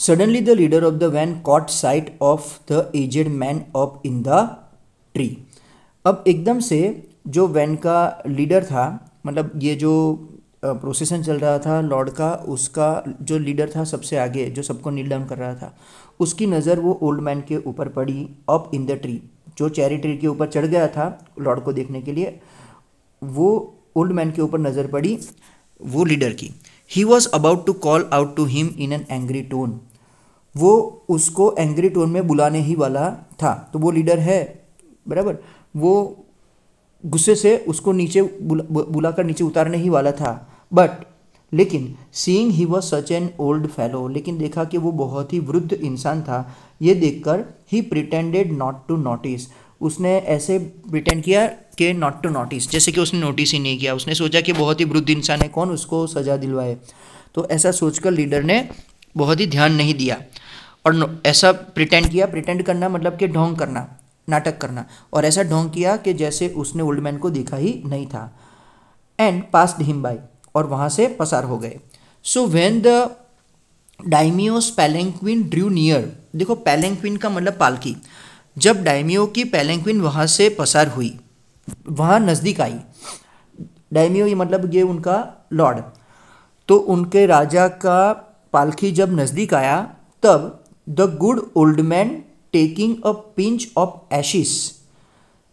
Suddenly the leader of the van caught sight of the aged man up in the tree. अब एकदम से जो van का leader था, मतलब ये जो प्रोसेसन चल रहा था लॉर्ड का, उसका जो लीडर था सबसे आगे जो सबको नील डाउन कर रहा था, उसकी नज़र वो ओल्ड मैन के ऊपर पड़ी अप इन द ट्री। जो चेरी ट्री के ऊपर चढ़ गया था लॉर्ड को देखने के लिए, वो ओल्ड मैन के ऊपर नज़र पड़ी वो लीडर की। He was about to call out to him in an angry tone. वो उसको एंग्री टोन में बुलाने ही वाला था। तो वो लीडर है बराबर, वो गुस्से से उसको नीचे बुलाकर नीचे उतारने ही वाला था। बट लेकिन seeing he was such an old fellow, लेकिन देखा कि वो बहुत ही वृद्ध इंसान था, ये देखकर ही प्रिटेंडेड नॉट टू नोटिस। उसने ऐसे प्रिटेंड किया कि नॉट टू नोटिस, जैसे कि उसने नोटिस ही नहीं किया। उसने सोचा कि बहुत ही वृद्ध इंसान है, कौन उसको सज़ा दिलवाए। तो ऐसा सोचकर लीडर ने बहुत ही ध्यान नहीं दिया और ऐसा प्रिटेंड किया। प्रिटेंड करना मतलब कि ढोंग करना, नाटक करना, और ऐसा ढोंग किया कि जैसे उसने ओल्ड मैन को देखा ही नहीं था। एंड पास्ड हिम बाय, और वहाँ से पसार हो गए। So when the daimyo's palanquin drew near, देखो पैलेंक्विन का मतलब पालकी, जब डायमियो की पैलेंक्विन वहाँ से पसार हुई, वहाँ नज़दीक आई, डायमियो ये मतलब ये उनका लॉर्ड, तो उनके राजा का पालकी जब नज़दीक आया, तब the good old man taking a pinch of Ashes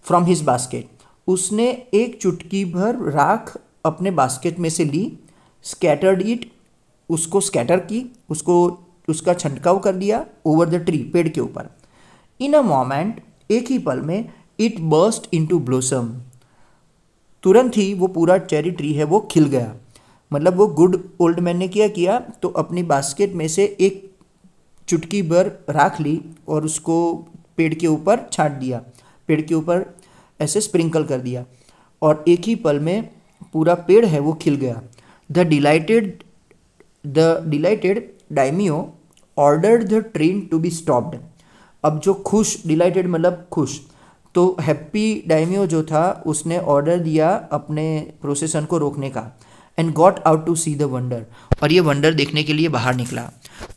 from his basket, उसने एक चुटकी भर राख अपने बास्केट में से ली, स्कैटर्ड इट, उसको स्कैटर की, उसको उसका छंटकाव कर दिया ओवर द ट्री, पेड़ के ऊपर। इन अ मोमेंट, एक ही पल में, इट बर्स्ट इनटू ब्लोसम, तुरंत ही वो पूरा चेरी ट्री है वो खिल गया। मतलब वो गुड ओल्ड मैन ने किया तो अपनी बास्केट में से एक चुटकी भर राख ली और उसको पेड़ के ऊपर छांट दिया, पेड़ के ऊपर ऐसे स्प्रिंकल कर दिया, और एक ही पल में पूरा पेड़ है वो खिल गया। The delighted daimyo ordered the train to be stopped. अब जो खुश, डिलाइटेड मतलब खुश, तो हैप्पी डायमियो जो था उसने ऑर्डर दिया अपने प्रोसेसन को रोकने का। And got out to see the wonder, और ये वंडर देखने के लिए बाहर निकला।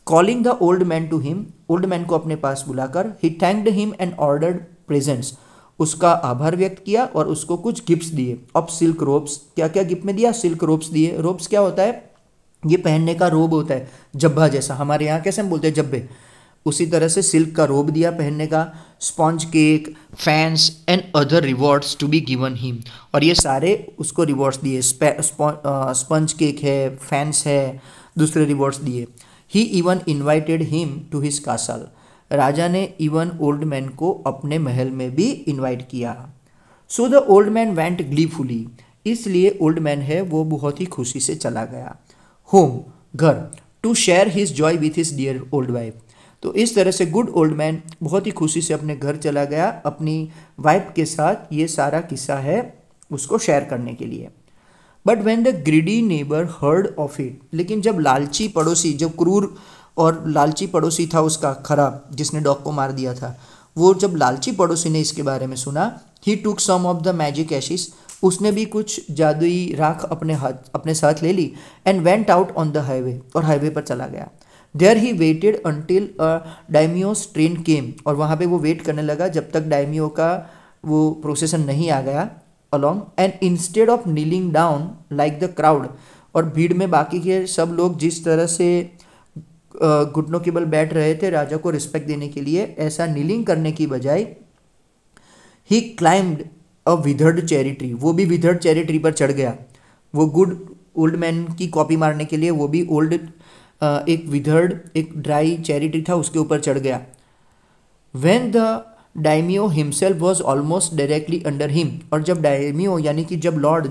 Calling the old man to him, old man को अपने पास बुलाकर, he thanked him and ordered presents, उसका आभार व्यक्त किया और उसको कुछ गिफ्ट्स दिए। ऑफ सिल्क रोब्स, क्या क्या गिफ्ट में दिया? सिल्क रोब्स दिए। रोब्स क्या होता है? ये पहनने का रोब होता है, जब्बा जैसा, हमारे यहाँ कैसे हम बोलते हैं जब्बे, उसी तरह से सिल्क का रोब दिया पहनने का। Sponge cake, fans and other rewards to be given him, और ये सारे उसको रिवॉर्ड्स दिए। स्पंज केक है, फैंस है, दूसरे रिवॉर्ड्स दिए। He even invited him to his castle, राजा ने इवन ओल्ड मैन को अपने महल में भी इन्वाइट किया। So the old man went gleefully, इसलिए ओल्ड मैन है वो बहुत ही खुशी से चला गया। होम, घर, to share his joy with his dear old wife, तो इस तरह से गुड ओल्ड मैन बहुत ही खुशी से अपने घर चला गया अपनी वाइफ के साथ। ये सारा किस्सा है उसको शेयर करने के लिए। But when the greedy neighbour heard of it, लेकिन जब लालची पड़ोसी, जब क्रूर और लालची पड़ोसी था उसका खराब, जिसने डॉग को मार दिया था, वो जब लालची पड़ोसी ने इसके बारे में सुना, he took some of the magic ashes, उसने भी कुछ जादुई राख अपने साथ ले ली। And went out on the highway, और हाईवे पर चला गया। There he waited until daimyo's train came, और वहाँ पे वो वेट करने लगा जब तक डायमियो का वो प्रोसेसन नहीं आ गया along. And instead of kneeling down like the crowd, और भीड़ में बाकी के सब लोग जिस तरह से घुटनों के बल बैठ रहे थे राजा को रिस्पेक्ट देने के लिए, ऐसा नीलिंग करने की बजाय ही क्लाइम्ड अ विथर्ड चेरी ट्री, वो भी विथर्ड चेरी ट्री पर चढ़ गया। वो गुड ओल्ड मैन की कॉपी मारने के लिए वो भी ओल्ड एक विथर्ड, एक ड्राई चेरी ट्री था, उसके ऊपर चढ़ गया। When the daimyo himself was almost directly under him, और जब डायमियो यानी कि जब लॉर्ड,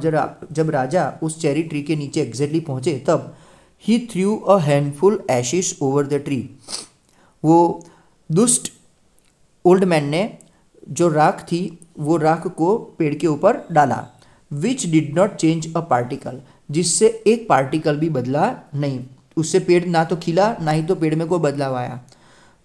जब राजा उस चेरी ट्री के नीचे एग्जैक्टली पहुंचे, तब he threw a handful ashes over the tree, वो दुष्ट ओल्ड मैन ने जो राख थी वो राख को पेड़ के ऊपर डाला। Which did not change a particle, जिससे एक पार्टिकल भी बदला नहीं, उससे पेड़ ना तो खिला ना ही तो पेड़ में कोई बदलाव आया।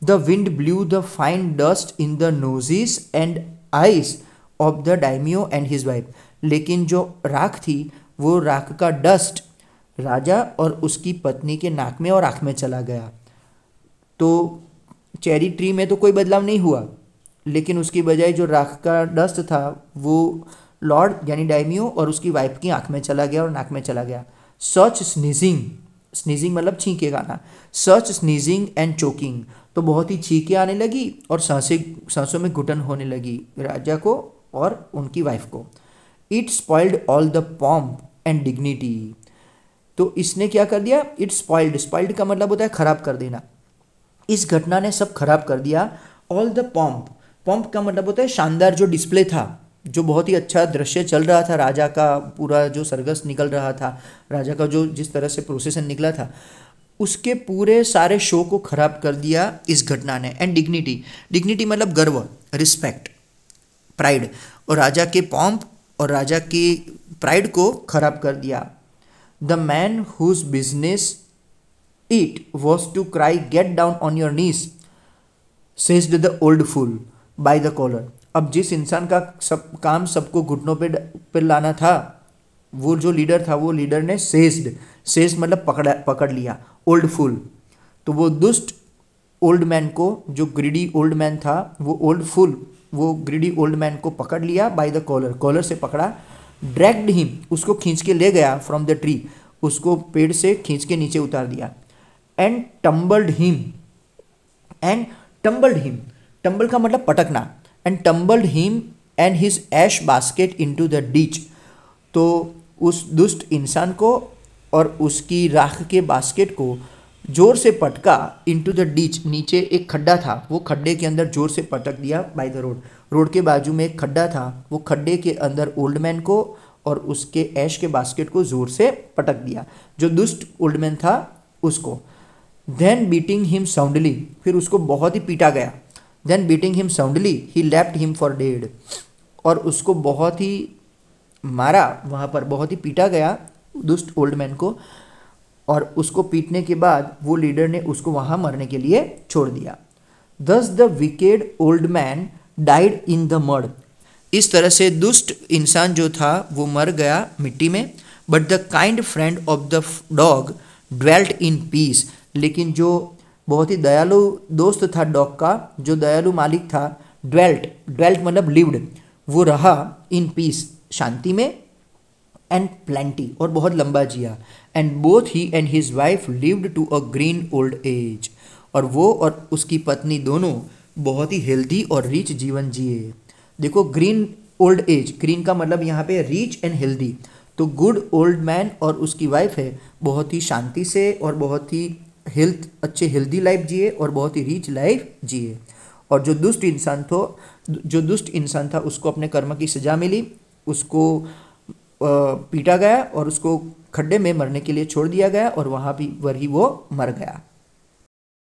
The wind blew the fine dust in the noses and eyes of the daimyo and his wife, लेकिन जो राख थी वो राख का डस्ट राजा और उसकी पत्नी के नाक में और आँख में चला गया। तो चेरी ट्री में तो कोई बदलाव नहीं हुआ, लेकिन उसकी बजाय जो राख का डस्ट था वो लॉर्ड यानी डायमियो और उसकी वाइफ की आंख में चला गया और नाक में चला गया। सच स्नीजिंग, स्नीजिंग मतलब छींके गाना, सच स्नीजिंग एंड चोकिंग, तो बहुत ही छींके आने लगी और सांसों में घुटन होने लगी राजा को और उनकी वाइफ को। It spoiled all the pomp and dignity, तो इसने क्या कर दिया, इट स्पॉइल्ड, स्पॉइल्ड का मतलब होता है खराब कर देना, इस घटना ने सब खराब कर दिया। ऑल द पॉम्प, पॉम्प का मतलब होता है शानदार जो डिस्प्ले था, जो बहुत ही अच्छा दृश्य चल रहा था, राजा का पूरा जो सरगस निकल रहा था, राजा का जो जिस तरह से प्रोसेसन निकला था, उसके पूरे सारे शो को खराब कर दिया इस घटना ने। एंड डिग्निटी, डिग्निटी मतलब गर्व, रिस्पेक्ट, प्राइड, और राजा के पॉम्प और राजा की प्राइड को खराब कर दिया। The man whose business it was to cry get down on your knees seized the old fool by the collar. अब जिस इंसान का सब काम सबको घुटनों पे लाना था, वो जो लीडर था, वो लीडर ने सेज्ड मतलब पकड़ लिया ओल्ड फूल, तो वो दुष्ट ओल्ड मैन को, जो ग्रीडी ओल्ड मैन था, वो ओल्ड फूल, वो ग्रीडी ओल्ड मैन को पकड़ लिया बाय द कॉलर, कॉलर से पकड़ा। ड्रैग्ड हिम, उसको खींच के ले गया फ्रॉम द ट्री, उसको पेड़ से खींच के नीचे उतार दिया। एंड टम्बल्ड हिम, टम्बल का मतलब पटकना, and tumbled him and his ash basket into the ditch, तो उस दुष्ट इंसान को और उसकी राख के बास्केट को जोर से पटका इनटू द डीच, नीचे एक खड्डा था, वो खड्डे के अंदर जोर से पटक दिया बाय द रोड, रोड के बाजू में एक खड्डा था, वो खड्डे के अंदर ओल्ड मैन को और उसके ऐश के बास्केट को जोर से पटक दिया, जो दुष्ट ओल्ड मैन था उसको। देन बीटिंग हिम साउंडली, फिर उसको बहुत ही पीटा गया। Then beating him soundly he left him for dead, और उसको बहुत ही मारा, वहाँ पर बहुत ही पीटा गया दुष्ट ओल्ड मैन को, और उसको पीटने के बाद वो लीडर ने उसको वहाँ मरने के लिए छोड़ दिया। दस the wicked old man died in the mud, इस तरह से दुष्ट इंसान जो था वो मर गया मिट्टी में। But the kind friend of the dog dwelt in peace, लेकिन जो बहुत ही दयालु दोस्त था डॉग का, जो दयालु मालिक था, ड्वेल्ट मतलब लिव्ड, वो रहा इन पीस, शांति में, एंड प्लेंटी, और बहुत लंबा जिया। And both he and his wife lived to a green old age, और वो और उसकी पत्नी दोनों बहुत ही हेल्दी और रिच जीवन जिए। देखो ग्रीन ओल्ड एज, ग्रीन का मतलब यहाँ पे रिच एंड हेल्दी, तो गुड ओल्ड मैन और उसकी वाइफ है बहुत ही शांति से और बहुत ही अच्छे हेल्दी लाइफ जिए और बहुत ही रिच लाइफ जिए। और जो दुष्ट इंसान था उसको अपने कर्म की सजा मिली, उसको पीटा गया और उसको खड्डे में मरने के लिए छोड़ दिया गया, और वहाँ भी वही वो मर गया।